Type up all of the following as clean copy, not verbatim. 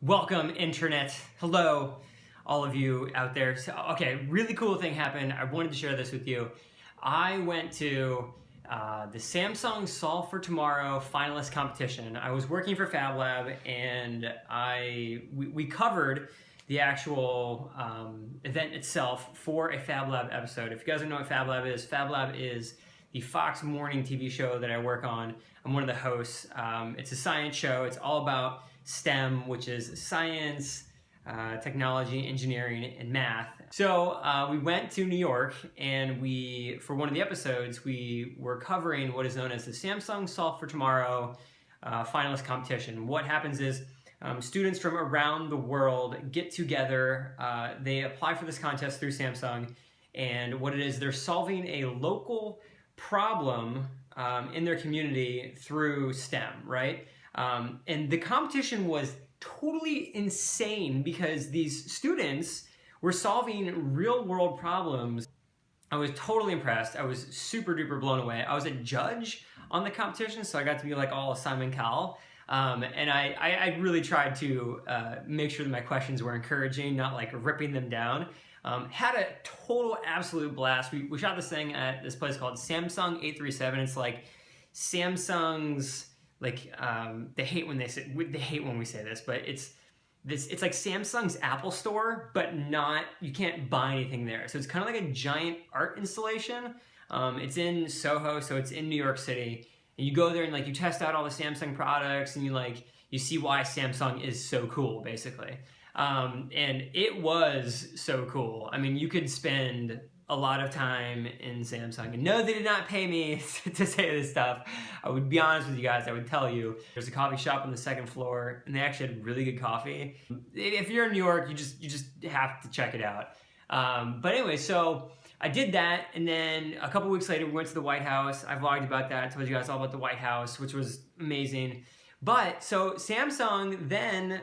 Welcome, internet. Hello, all of you out there. So, okay, really cool thing happened. I wanted to share this with you. I went to the Samsung Solve for Tomorrow finalist competition. I was working for Fab Lab, and we covered the actual event itself for a Fab Lab episode. If you guys don't know what Fab Lab is the Fox morning TV show that I work on. I'm one of the hosts. It's a science show. It's all about STEM, which is science, technology, engineering, and math. So we went to New York, and for one of the episodes, we were covering what is known as the Samsung Solve for Tomorrow finalist competition. What happens is students from around the world get together. They apply for this contest through Samsung, and what it is, they're solving a local problem in their community through STEM, right? And the competition was totally insane because these students were solving real world problems. I was totally impressed. I was super duper blown away. I was a judge on the competition, so I got to be like all Simon Cowell. And I really tried to make sure that my questions were encouraging, not like ripping them down. Had a total absolute blast. We shot this thing at this place called Samsung 837. It's like Samsung's, like they hate when we say this, but it's like Samsung's Apple Store, but you can't buy anything there. So it's kind of like a giant art installation. It's in Soho, so it's in New York City. And you go there and like you test out all the Samsung products, and you see why Samsung is so cool, basically. And it was so cool. I mean, you could spend a lot of time in Samsung. And no, they did not pay me to say this stuff. I would be honest with you guys, I would tell you. There's a coffee shop on the second floor, and they actually had really good coffee. If you're in New York, you just have to check it out. But anyway, so I did that, and then a couple weeks later, we went to the White House. I vlogged about that. I told you guys all about the White House, which was amazing. But so Samsung then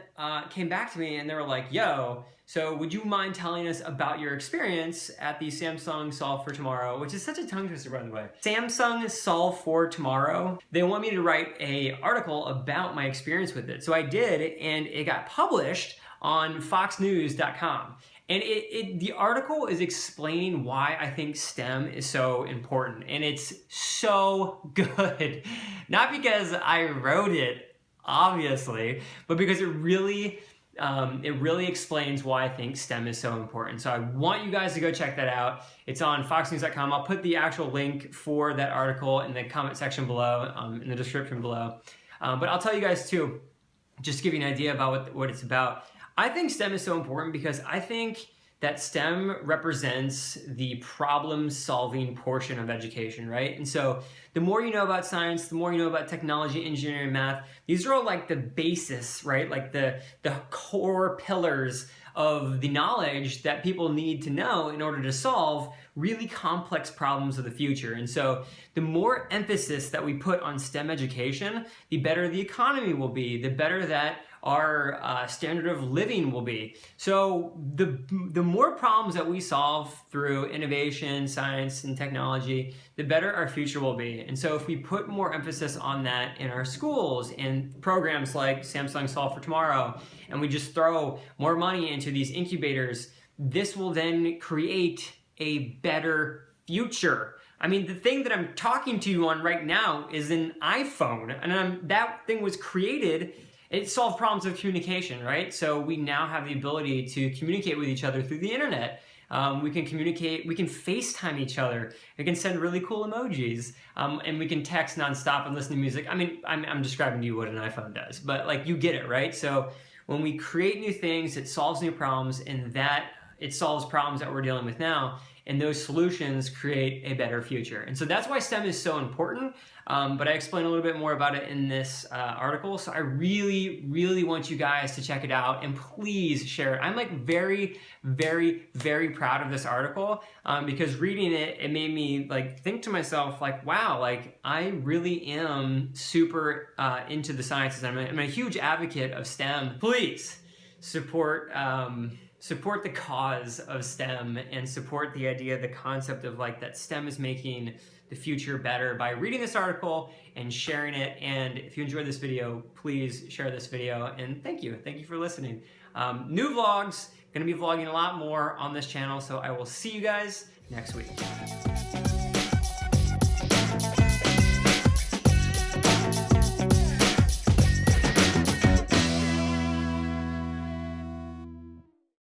came back to me, and they were like, yo, so would you mind telling us about your experience at the Samsung Solve for Tomorrow, which is such a tongue twister, by the way. Samsung Solve for Tomorrow, they want me to write an article about my experience with it. So I did, and it got published on foxnews.com. And the article is explaining why I think STEM is so important. And it's so good. Not because I wrote it, obviously, but because it really explains why I think STEM is so important. So I want you guys to go check that out. It's on foxnews.com. I'll put the actual link for that article in the comment section below, in the description below. But I'll tell you guys too, just to give you an idea about what it's about. I think STEM is so important because I think that STEM represents the problem-solving portion of education, right? And so the more you know about science, the more you know about technology, engineering, math, these are all like the basis, right? Like the core pillars of the knowledge that people need to know in order to solve really complex problems of the future. And so the more emphasis that we put on STEM education, the better the economy will be, the better that our standard of living will be. So the more problems that we solve through innovation, science, and technology, the better our future will be. And so if we put more emphasis on that in our schools and programs like Samsung Solve for Tomorrow, and we just throw more money into these incubators, this will then create a better future. I mean, the thing that I'm talking to you on right now is an iPhone, and that thing was created. It solved problems of communication, right? So we now have the ability to communicate with each other through the internet. We can communicate, we can FaceTime each other. We can send really cool emojis, and we can text nonstop and listen to music. I mean, I'm describing to you what an iPhone does, but like you get it, right? So when we create new things, it solves new problems, and that it solves problems that we're dealing with now, and those solutions create a better future. And so that's why STEM is so important, but I explain a little bit more about it in this article. So I really, really want you guys to check it out, and please share it. I'm like very, very, very proud of this article because reading it, it made me like think to myself like, wow, like I really am super into the sciences. I'm a huge advocate of STEM. Please support support the cause of STEM and support the idea, the concept of like that STEM is making the future better by reading this article and sharing it. And if you enjoyed this video, please share this video. And thank you for listening. New vlogs, gonna be vlogging a lot more on this channel, so I will see you guys next week.